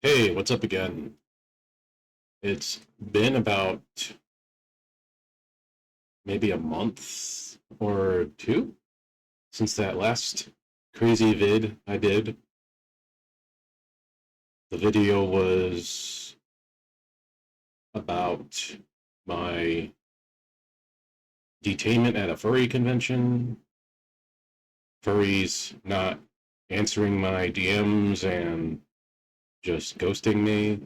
Hey, what's up again? It's been about maybe a month or two since that last crazy vid I did. The video was about my detainment at a furry convention, furries not answering my DMs and just ghosting me.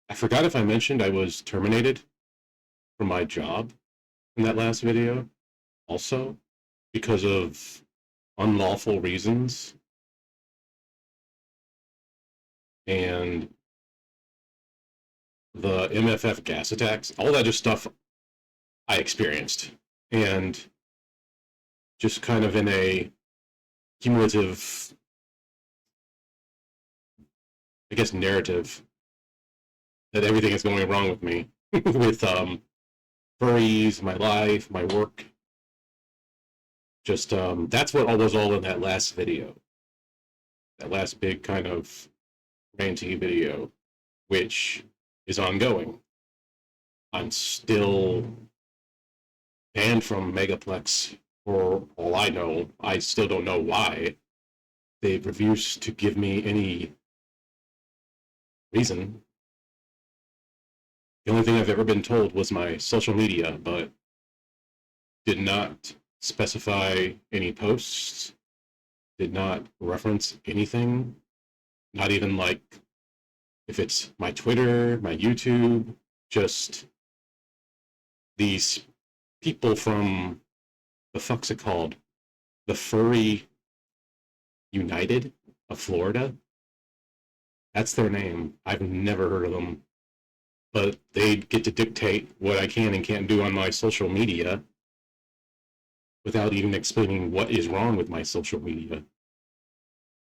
I forgot if I mentioned I was terminated from my job in that last video also because of unlawful reasons and the MFF gas attacks, all that just stuff I experienced. And just kind of in a cumulative, I guess, narrative that everything is going wrong with me with furries, my life, my work. Just that's what all was all in that last video, that last big kind of ranty video, which is ongoing. I'm still banned from Megaplex for all I know. I still don't know why. They refused to give me any reason. The only thing I've ever been told was my social media, but did not specify any posts, did not reference anything, not even like if it's my Twitter, my YouTube, just these people from the fuck's it called? The Furry United of Florida. That's their name. I've never heard of them, but they get to dictate what I can and can't do on my social media without even explaining what is wrong with my social media.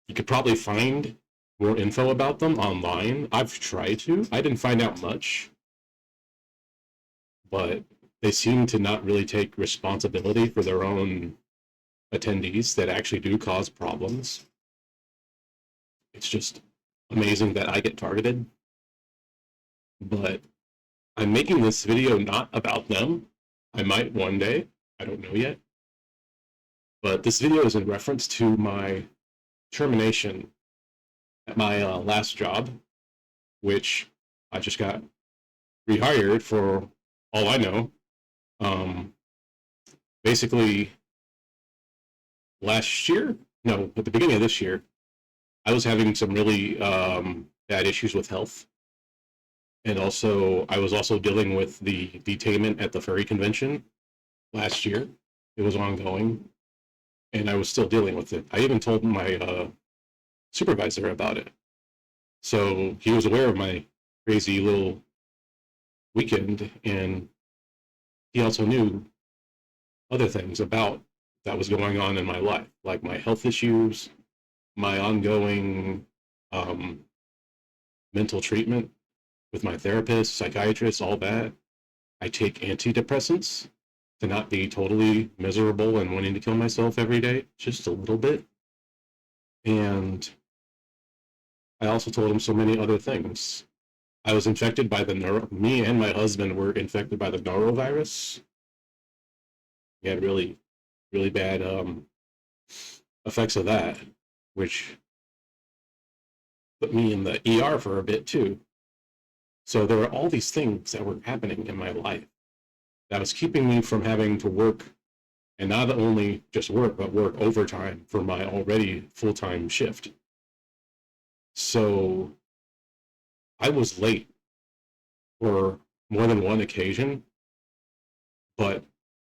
You could probably find more info about them online. I've tried to. I didn't find out much, but they seem to not really take responsibility for their own attendees that actually do cause problems. It's just amazing that I get targeted. But I'm making this video not about them. I might one day. I don't know yet. But this video is in reference to my termination at my last job, which I just got rehired for all I know. Um, Basically, last year, no, at the beginning of this year, I was having some really bad issues with health. And also, I was also dealing with the detainment at the furry convention last year. It was ongoing, and I was still dealing with it. I even told my supervisor about it. So he was aware of my crazy little weekend, and he also knew other things about that was going on in my life, like my health issues, my ongoing um, mental treatment with my therapist, psychiatrist, all that. I take antidepressants to not be totally miserable and wanting to kill myself every day, just a little bit. And I also told him so many other things. I was infected by me and my husband were infected by the norovirus. We had really, really bad effects of that, which put me in the ER for a bit too. So there were all these things that were happening in my life that was keeping me from having to work, and not only just work, but work overtime for my already full-time shift. So I was late for more than one occasion, but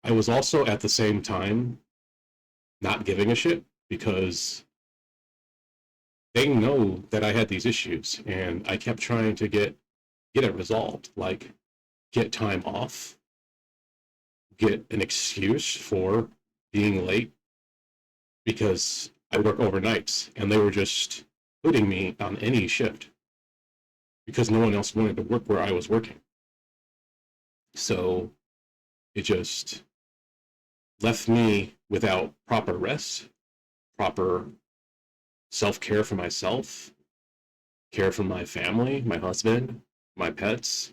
I was also at the same time not giving a shit because they know that I had these issues and I kept trying to get it resolved, like get time off, get an excuse for being late because I work overnights and they were just putting me on any shift because no one else wanted to work where I was working. So it just left me without proper rest, proper self care for myself, care for my family, my husband, my pets,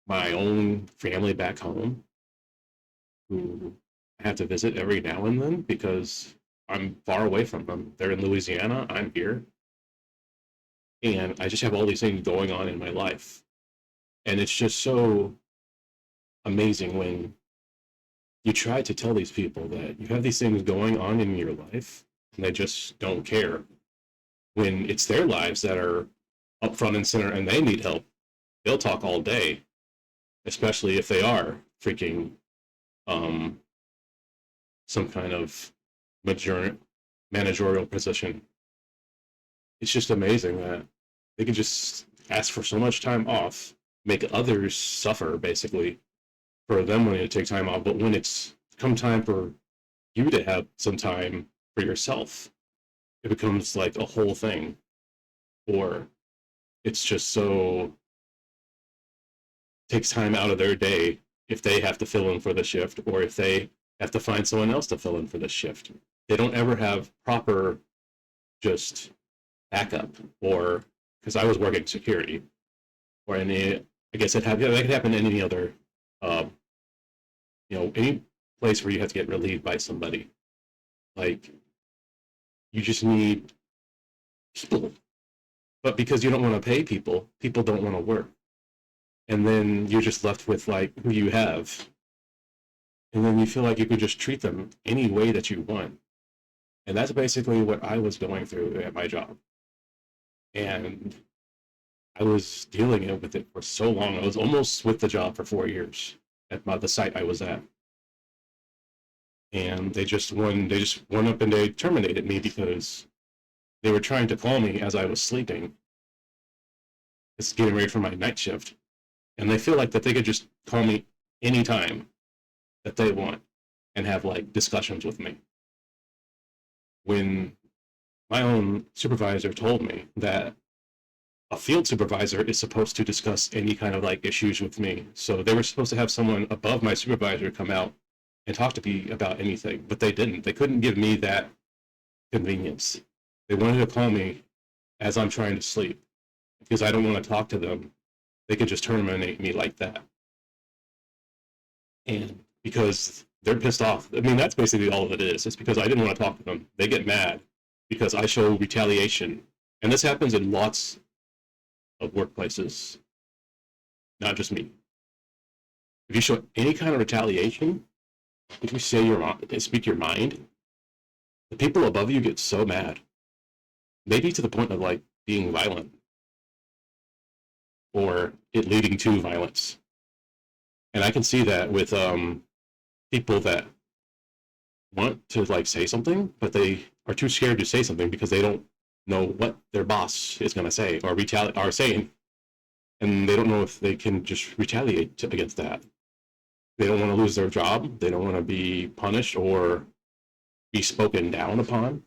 my own family back home, who I have to visit every now and then because I'm far away from them. They're in Louisiana, I'm here, and I just have all these things going on in my life. And it's just so amazing when you try to tell these people that you have these things going on in your life and they just don't care, when it's their lives that are up front and center and they need help. They'll talk all day, especially if they are freaking um, some kind of managerial position. It's just amazing that they can just ask for so much time off, make others suffer basically for them wanting to take time off. But when it's come time for you to have some time for yourself, it becomes like a whole thing. Or it's just so takes time out of their day if they have to fill in for the shift, or if they have to find someone else to fill in for the shift. They don't ever have proper just backup, or because I was working security, or any, I guess that could happen in any other, uh, any place where you have to get relieved by somebody. Like, you just need people, but because you don't want to pay people, people don't want to work, and then you're just left with like who you have, and then you feel like you could just treat them any way that you want. And that's basically what I was going through at my job. And I was dealing with it for so long. I was almost with the job for 4 years at the site I was at. And they just went up and they terminated me because they were trying to call me as I was sleeping. It's getting ready for my night shift. And they feel like that they could just call me anytime that they want and have like discussions with me. When my own supervisor told me that a field supervisor is supposed to discuss any kind of like issues with me. So they were supposed to have someone above my supervisor come out and talk to me about anything, but they didn't. They couldn't give me that convenience. They wanted to call me as I'm trying to sleep because I don't want to talk to them. They could just terminate me like that. And because they're pissed off. I mean, that's basically all of it is. It's because I didn't want to talk to them. They get mad because I show retaliation. And this happens in lots of workplaces, not just me. If you show any kind of retaliation, if you speak your mind, the people above you get so mad, maybe to the point of like being violent or it leading to violence. And I can see that with people that want to like say something, but they are too scared to say something because they don't know what their boss is going to say or are saying, and they don't know if they can just retaliate against that. They don't want to lose their job. They don't want to be punished or be spoken down upon,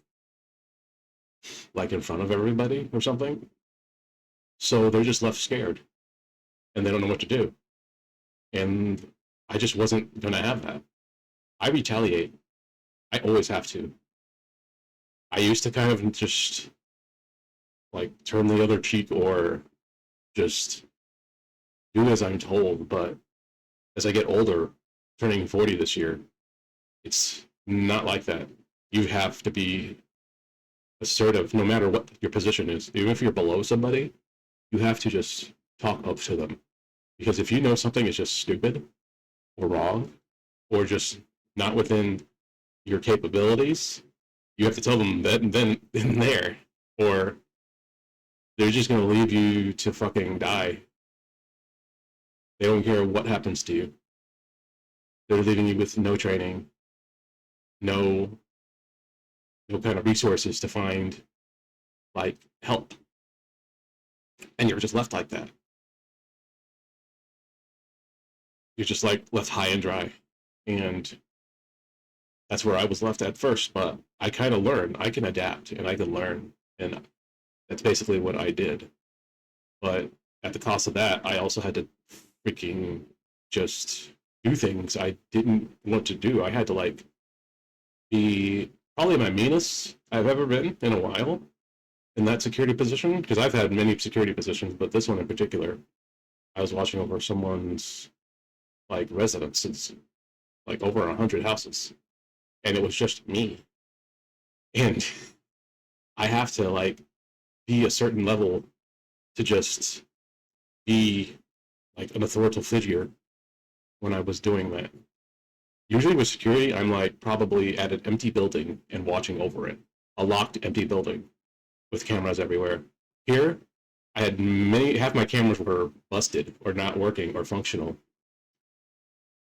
like in front of everybody or something. So they're just left scared, and they don't know what to do. And I just wasn't going to have that. I retaliate. I always have to. I used to kind of just like turn the other cheek or just do as I'm told, but as I get older, turning 40 this year, it's not like that. You have to be assertive no matter what your position is. Even if you're below somebody, you have to just talk up to them. Because if you know something is just stupid or wrong or just not within your capabilities, you have to tell them that then and there, or they're just going to leave you to fucking die. They don't care what happens to you. They're leaving you with no training, no kind of resources to find like help, and you're just left like that. You're just like left high and dry, and that's where I was left at first. But I kind of learned I can adapt and I can learn, and that's basically what I did. But at the cost of that, I also had to freaking just do things I didn't want to do. I had to like be probably my meanest I've ever been in a while. in that security position, because I've had many security positions, but this one in particular, I was watching over someone's like residences, like over 100 houses, and it was just me, and I have to like be a certain level to just be like an authoritative figure when I was doing that. Usually with security, I'm like probably at an empty building and watching over it, a locked empty building with cameras everywhere. Here, I had half my cameras were busted or not working or functional,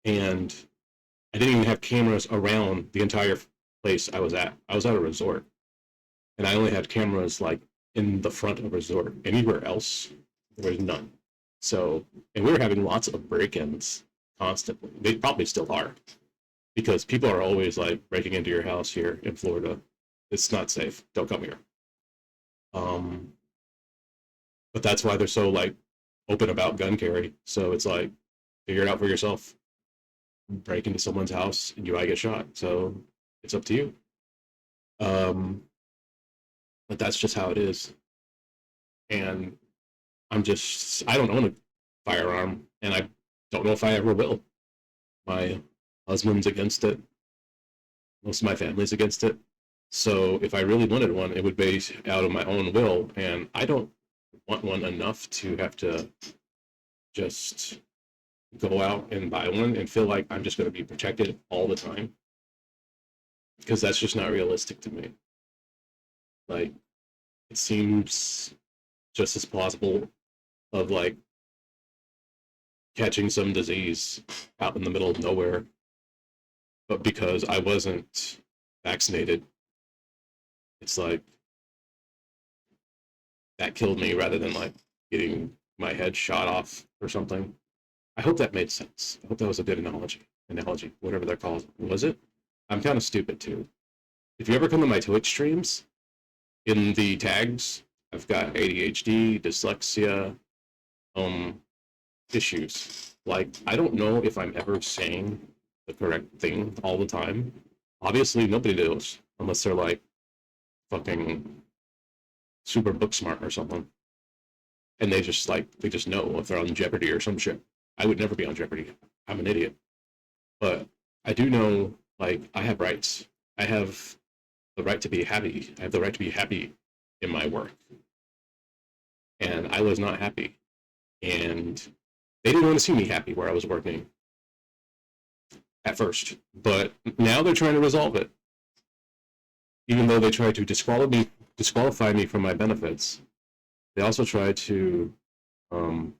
and I didn't even have cameras around the entire place I was at. I was at a resort, and I only had cameras like in the front of a resort. Anywhere else, there was none. So, and we were having lots of break-ins constantly. They probably still are, because people are always like breaking into your house here in Florida. It's not safe. Don't come here. Um, but that's why they're so like open about gun carry. So it's like figure it out for yourself. Break into someone's house and you might get shot. So it's up to you. Um, but that's just how it is. And I don't own a firearm, and I don't know if I ever will. My husband's against it. Most of my family's against it. So if I really wanted one, it would be out of my own will, and I don't want one enough to have to just go out and buy one and feel like I'm just going to be protected all the time, because that's just not realistic to me. Like, it seems just as plausible of like catching some disease out in the middle of nowhere, but because I wasn't vaccinated, it's like that killed me rather than like getting my head shot off or something. I hope that made sense. I hope that was a good analogy, whatever they're called. Was it? I'm kind of stupid too. If you ever come to my Twitch streams, in the tags, I've got ADHD, dyslexia, um, issues. Like, I don't know if I'm ever saying the correct thing all the time. Obviously, nobody knows unless they're like fucking super book smart or something, and they just know if they're on Jeopardy or some shit. I would never be on Jeopardy. I'm an idiot, but I do know like I have rights. I have the right to be happy. I have the right to be happy in my work, and I was not happy, and they didn't want to see me happy where I was working at first, but now they're trying to resolve it. Even though they tried to disqualify me from my benefits, they also tried to um,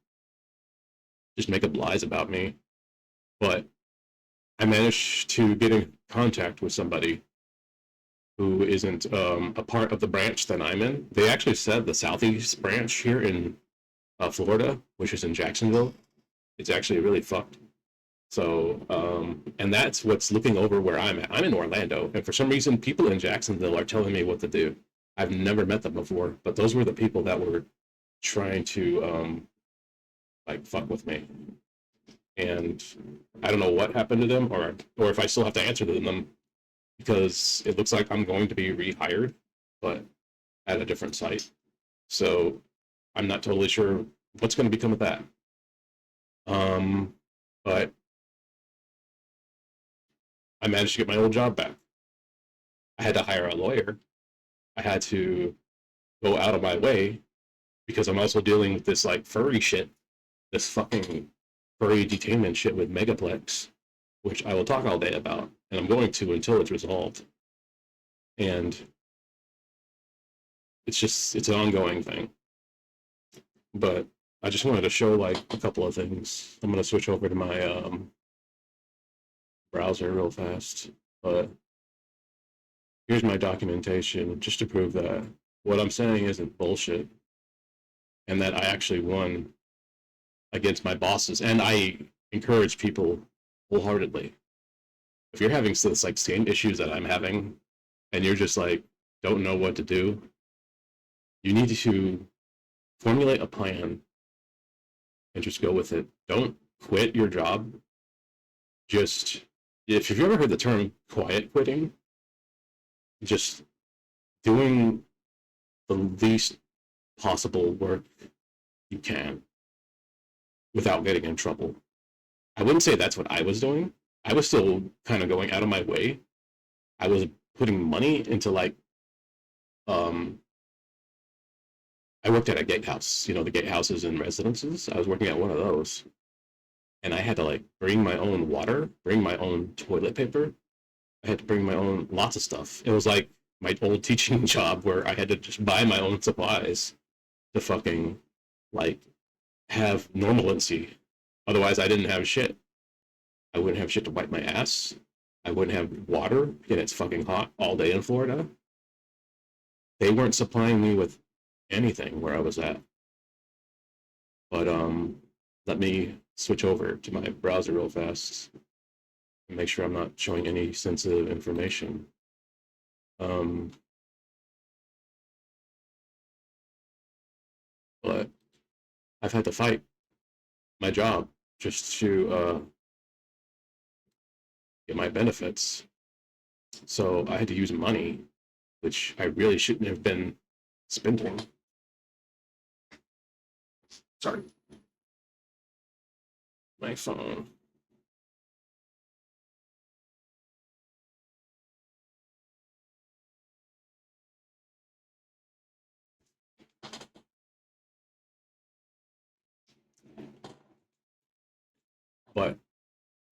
just make up lies about me. But I managed to get in contact with somebody who isn't a part of the branch that I'm in. They actually said the Southeast branch here in Florida, which is in Jacksonville, it's actually really fucked. So, and that's what's looking over where I'm at. I'm in Orlando, and for some reason, people in Jacksonville are telling me what to do. I've never met them before, but those were the people that were trying to like fuck with me. And I don't know what happened to them, or if I still have to answer to them, because it looks like I'm going to be rehired, but at a different site. So I'm not totally sure what's going to become of that. But I managed to get my old job back. I had to hire a lawyer. I had to go out of my way because I'm also dealing with this like furry shit, this fucking furry detainment shit with Megaplex, which I will talk all day about, and I'm going to until it's resolved. And it's an ongoing thing. But I just wanted to show like a couple of things. I'm gonna switch over to my browser real fast. But here's my documentation just to prove that what I'm saying isn't bullshit, and that I actually won against my bosses. And I encourage people wholeheartedly. If you're having this like same issues that I'm having, and you're just like don't know what to do, you need to formulate a plan and just go with it. Don't quit your job. Just if you've ever heard the term quiet quitting, just doing the least possible work you can without getting in trouble. I wouldn't say that's what I was doing. I was still kind of going out of my way. I was putting money into like um I worked at a gatehouse, the gatehouses and residences. I was working at one of those, and I had to like bring my own water, bring my own toilet paper. I had to bring my own lots of stuff. It was like my old teaching job where I had to just buy my own supplies to fucking like have normalcy. Otherwise, I didn't have shit. I wouldn't have shit to wipe my ass. I wouldn't have water, and it's fucking hot all day in Florida. They weren't supplying me with anything where I was at. But let me switch over to my browser real fast and make sure I'm not showing any sensitive information. But I've had to fight my job just to get my benefits. So I had to use money, which I really shouldn't have been spending. Sorry. My phone. But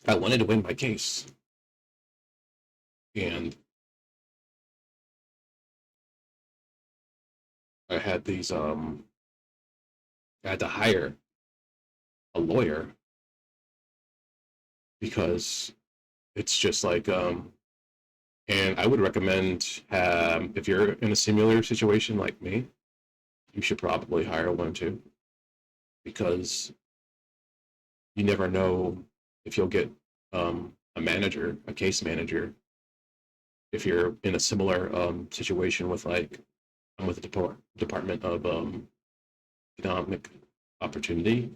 I wanted to win my case. And I had I had to hire a lawyer because it's just like and I would recommend if you're in a similar situation like me, you should probably hire one too, because you never know if you'll get a manager, a case manager, if you're in a similar situation with like I'm with the Department of Economic Opportunity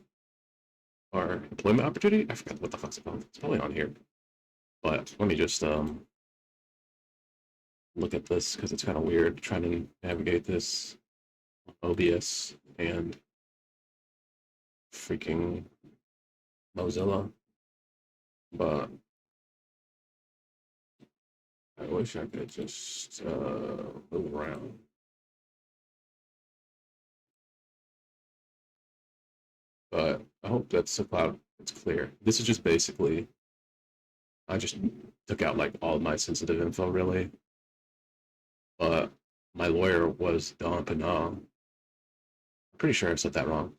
or Employment Opportunity. I forgot what the fuck's it called. It's probably on here, but let me just look at this because it's kind of weird trying to navigate this OBS and freaking Mozilla. But I wish I could just move around. But I hope that's about it's clear. This is just basically I just took out like all my sensitive info really. But my lawyer was Don Pinal. I'm pretty sure I said that wrong.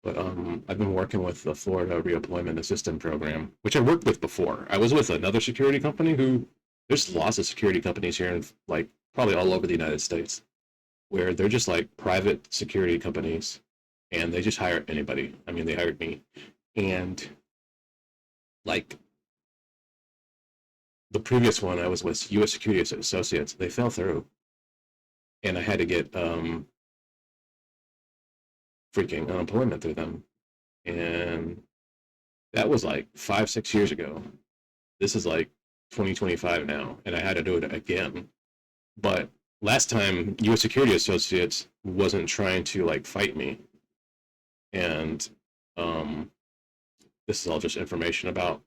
But I've been working with the Florida Reemployment Assistance Program, which I worked with before. I was with another security company who there's lots of security companies here in like probably all over the United States where they're just like private security companies and they just hire anybody. I mean, they hired me. And like the previous one I was with US Security Associates, they fell through. And I had to get freaking unemployment through them. And that was like 5, 6 years ago. This is like 2025 now, and I had to do it again. But last time, U.S. Security Associates wasn't trying to like fight me, and this is all just information about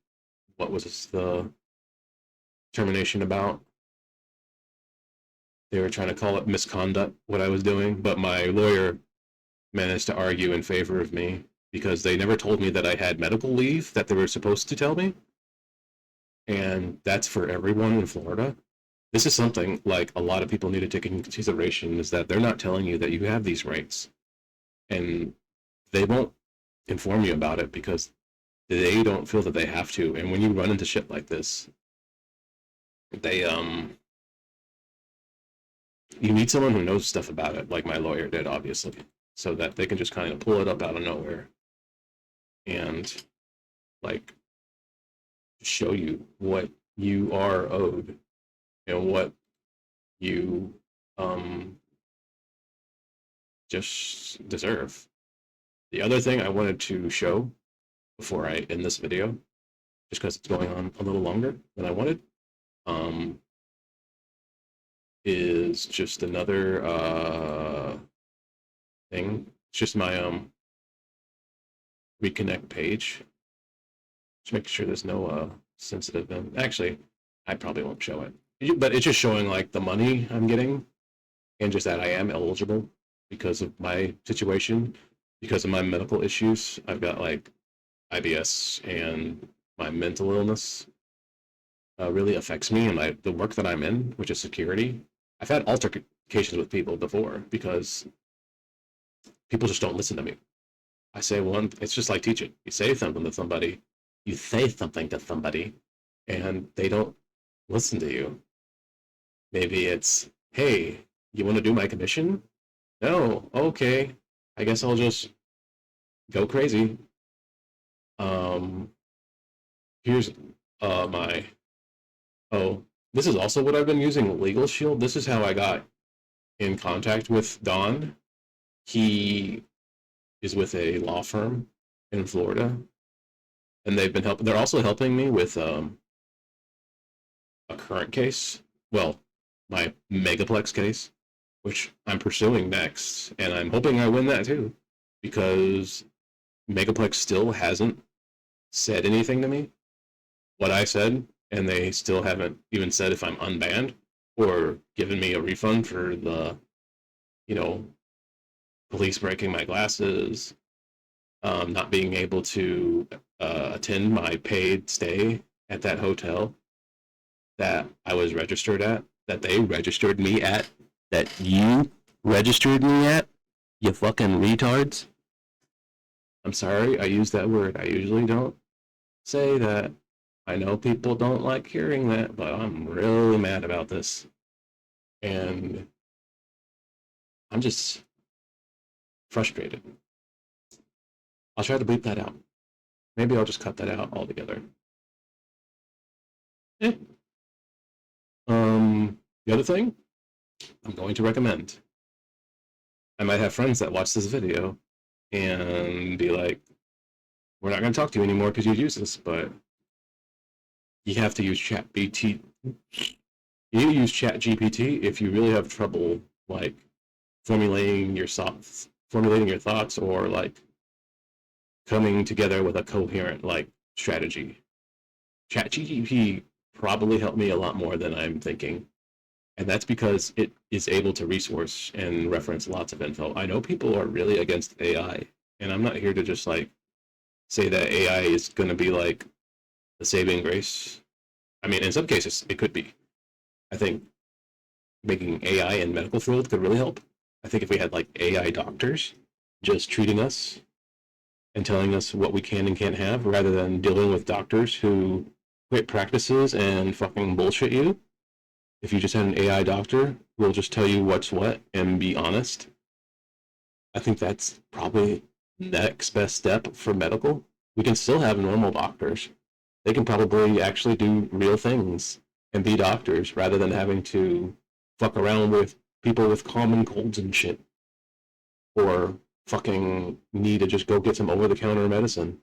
what was the termination about. They were trying to call it misconduct what I was doing, but my lawyer managed to argue in favor of me because they never told me that I had medical leave that they were supposed to tell me. And that's for everyone in Florida. This is something like a lot of people need to take into consideration is that they're not telling you that you have these rights. And they won't inform you about it because they don't feel that they have to. And when you run into shit like this, they you need someone who knows stuff about it, like my lawyer did, obviously, so that they can just kind of pull it up out of nowhere and like show you what you are owed and what you just deserve. The other thing I wanted to show before I end this video, just because it's going on a little longer than I wanted, is just another thing. It's just my reconnect page. Just make sure there's no sensitive. Actually, I probably won't show it, but it's just showing like the money I'm getting, and just that I am eligible because of my situation, because of my medical issues. I've got like IBS, and my mental illness really affects me and the work that I'm in, which is security. I've had altercations with people before because people just don't listen to me. I say one, it's just like teaching. You say something to somebody, and they don't listen to you. Maybe it's, hey, you want to do my commission? No, okay. I guess I'll just go crazy. Um, here's my oh, this is also what I've been using, Legal Shield. This is how I got in contact with Don. He is with a law firm in Florida, and they've been helping. They're also helping me with a current case. Well, my Megaplex case, which I'm pursuing next, and I'm hoping I win that too, because Megaplex still hasn't said anything to me. What I said, and they still haven't even said if I'm unbanned or given me a refund for the, you know, police breaking my glasses, not being able to attend my paid stay at that hotel that I was registered at, that they registered me at, that you registered me at, you fucking retards. I'm sorry, I use that word. I usually don't say that. I know people don't like hearing that, but I'm really mad about this. And I'm just frustrated. I'll try to bleep that out. Maybe I'll just cut that out altogether. Eh. The other thing I'm going to recommend. I might have friends that watch this video and be like, we're not going to talk to you anymore because you use this, but you have to use ChatGPT. You use ChatGPT if you really have trouble like formulating your thoughts, or like coming together with a coherent like strategy. ChatGPT probably helped me a lot more than I'm thinking. And that's because it is able to resource and reference lots of info. I know people are really against AI, and I'm not here to just like say that AI is going to be like the saving grace. I mean, in some cases, it could be. I think making AI in medical field could really help. I think if we had like AI doctors just treating us and telling us what we can and can't have, rather than dealing with doctors who quit practices and fucking bullshit you. If you just had an AI doctor who will just tell you what's what and be honest, I think that's probably next best step for medical. We can still have normal doctors. They can probably actually do real things and be doctors rather than having to fuck around with people with common colds and shit, or fucking need to just go get some over-the-counter medicine,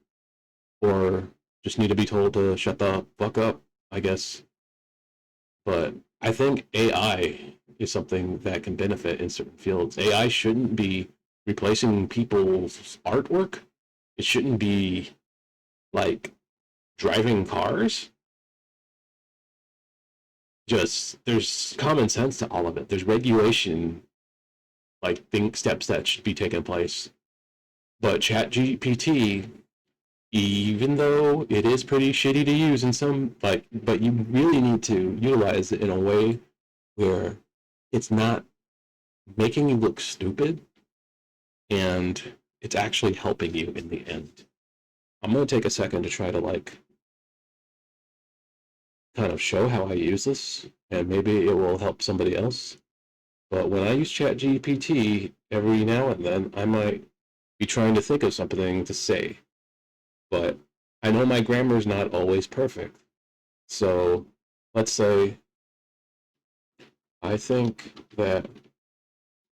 or just need to be told to shut the fuck up, I guess. But I think AI is something that can benefit in certain fields. AI shouldn't be replacing people's artwork. It shouldn't be like driving cars. Just there's common sense to all of it. There's regulation, like steps that should be taking place. But ChatGPT, even though it is pretty shitty to use in some, like, but you really need to utilize it in a way where it's not making you look stupid, and it's actually helping you in the end. I'm going to take a second to try to like kind of show how I use this, and maybe it will help somebody else. But when I use ChatGPT, every now and then I might be trying to think of something to say, but I know my grammar is not always perfect. So let's say I think that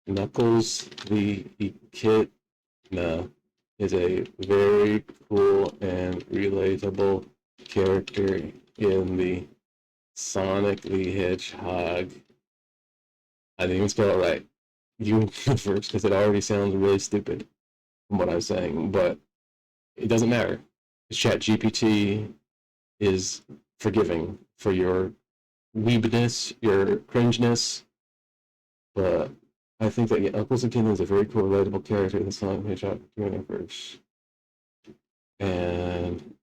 Knuckles the Echidna is a very cool and relatable character in the Sonic the Hedgehog I didn't even spell it right. Universe, because it already sounds really stupid from what I was saying, but it doesn't matter. Chat GPT is forgiving for your weebness, your cringeness, but I think that Uncles and Kin is a very cool, relatable character in the Sonic Hedgehog universe. And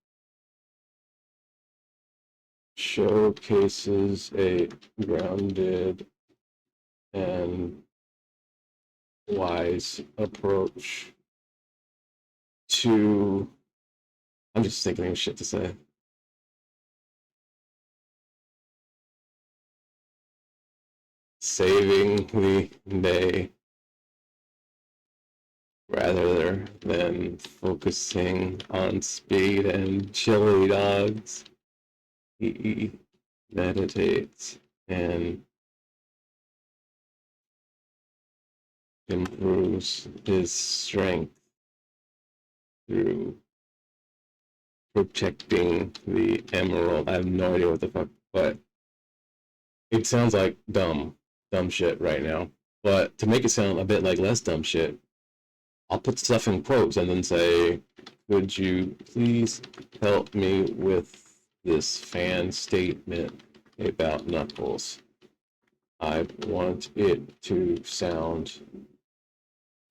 showcases a grounded and wise approach to. I'm just thinking of shit to say. Saving the day rather than focusing on speed and chili dogs. He meditates and improves his strength through protecting the emerald. I have no idea what the fuck, but it sounds like dumb shit right now. But to make it sound a bit like less dumb shit, I'll put stuff in quotes and then say, "Would you please help me with this fan statement about Knuckles? I want it to sound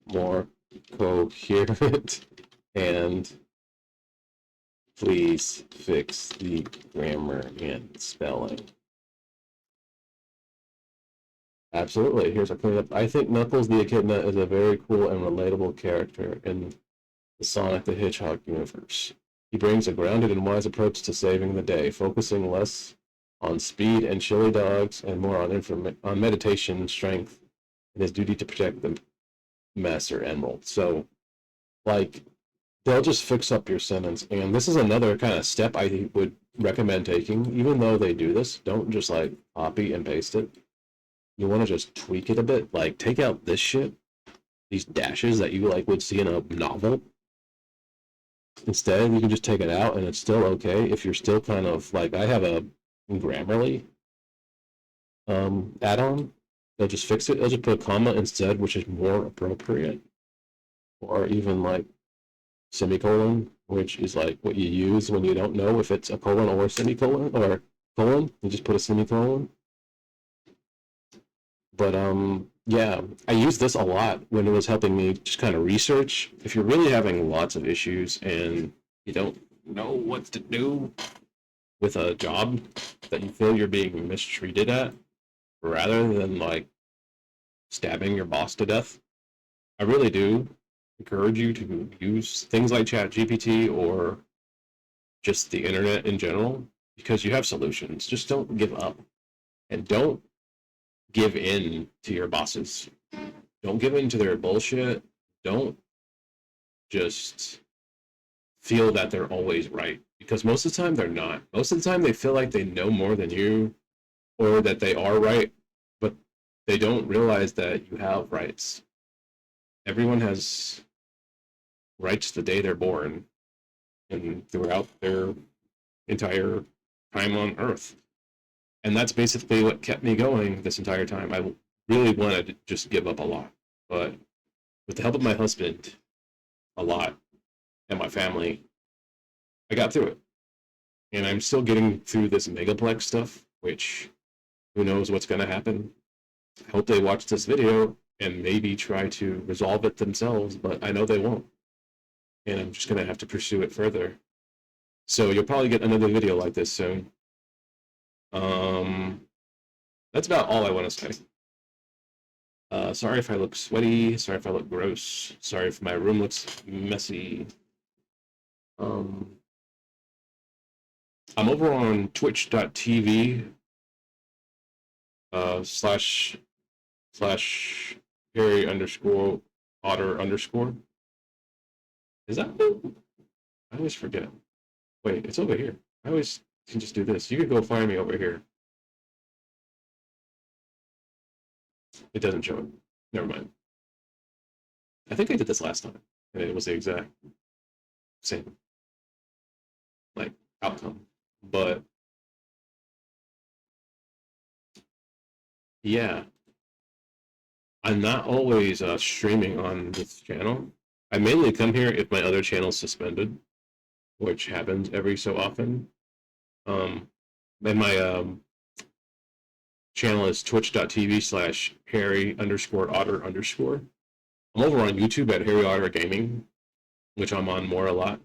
more coherent and please fix the grammar and spelling." Absolutely. Here's a cleanup. I think Knuckles the Echidna is a very cool and relatable character in the Sonic the Hedgehog universe. He brings a grounded and wise approach to saving the day, focusing less on speed and chili dogs and more on meditation, strength, and his duty to protect the Master Emerald. So, like, they'll just fix up your sentence. And this is another kind of step I would recommend taking. Even though they do this, don't just like copy and paste it. You want to just tweak it a bit. Like, take out this shit, these dashes that you like would see in a novel. Instead, you can just take it out and it's still okay if you're still kind of like, I have a Grammarly add-on. They'll just fix it. They'll just put a comma instead, which is more appropriate. Or even like semicolon, which is like what you use when you don't know if it's a colon or a semicolon or colon. You just put a semicolon. But yeah, I used this a lot when it was helping me just kind of research. If you're really having lots of issues and you don't know what to do with a job that you feel you're being mistreated at, rather than like stabbing your boss to death, I really do encourage you to use things like ChatGPT or just the internet in general because you have solutions. Just don't give up and don't give in to your bosses. Don't give in to their bullshit. Don't just feel that they're always right because most of the time they're not. Most of the time they feel like they know more than you or that they are right, but they don't realize that you have rights. Everyone has rights the day they're born and throughout their entire time on Earth. And that's basically what kept me going this entire time. I really wanted to just give up a lot, but with the help of my husband, a lot, and my family, I got through it. And I'm still getting through this Megaplex stuff, which who knows what's going to happen. I hope they watch this video and maybe try to resolve it themselves, but I know they won't. And I'm just going to have to pursue it further. So you'll probably get another video like this soon. Um, that's about all I want to say. Sorry if I look sweaty. Sorry if I look gross. Sorry if my room looks messy. Um, I'm over on twitch.tv slash Harry underscore Otter underscore. Is that? I always forget. Wait, it's over here. I always can just do this. You can go find me over here. It doesn't show it. Never mind. I think I did this last time, and it was the exact same like outcome. But yeah, I'm not always streaming on this channel. I mainly come here if my other channel's suspended, which happens every so often. And my channel is twitch.tv/Harry_Otter_. I'm over on YouTube at Harry Otter Gaming, which I'm on more a lot.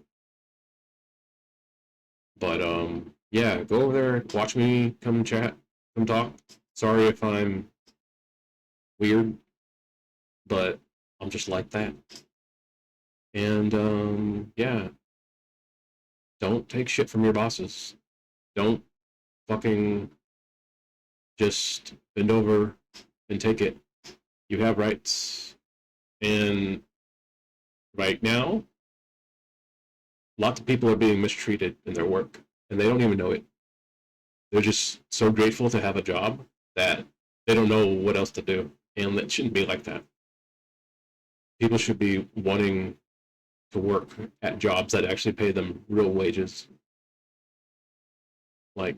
But yeah, go over there, watch me, come chat, come talk. Sorry if I'm weird, but I'm just like that. And yeah, don't take shit from your bosses. Don't fucking just bend over and take it. You have rights. And right now, lots of people are being mistreated in their work, and they don't even know it. They're just so grateful to have a job that they don't know what else to do. And it shouldn't be like that. People should be wanting to work at jobs that actually pay them real wages. Like,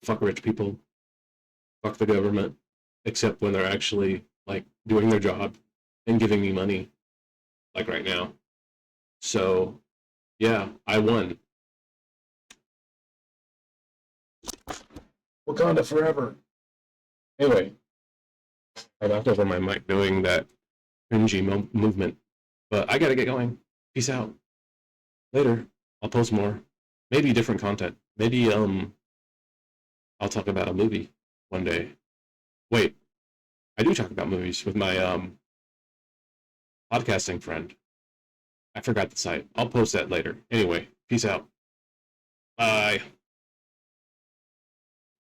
fuck rich people, fuck the government, except when they're actually like doing their job and giving me money, like right now. So, yeah, I won. Wakanda forever. Anyway, I knocked over my mic doing that cringy movement, but I gotta get going. Peace out. Later. I'll post more. Maybe different content. Maybe I'll talk about a movie one day. Wait, I do talk about movies with my podcasting friend. I forgot the site. I'll post that later. Anyway, peace out. Bye.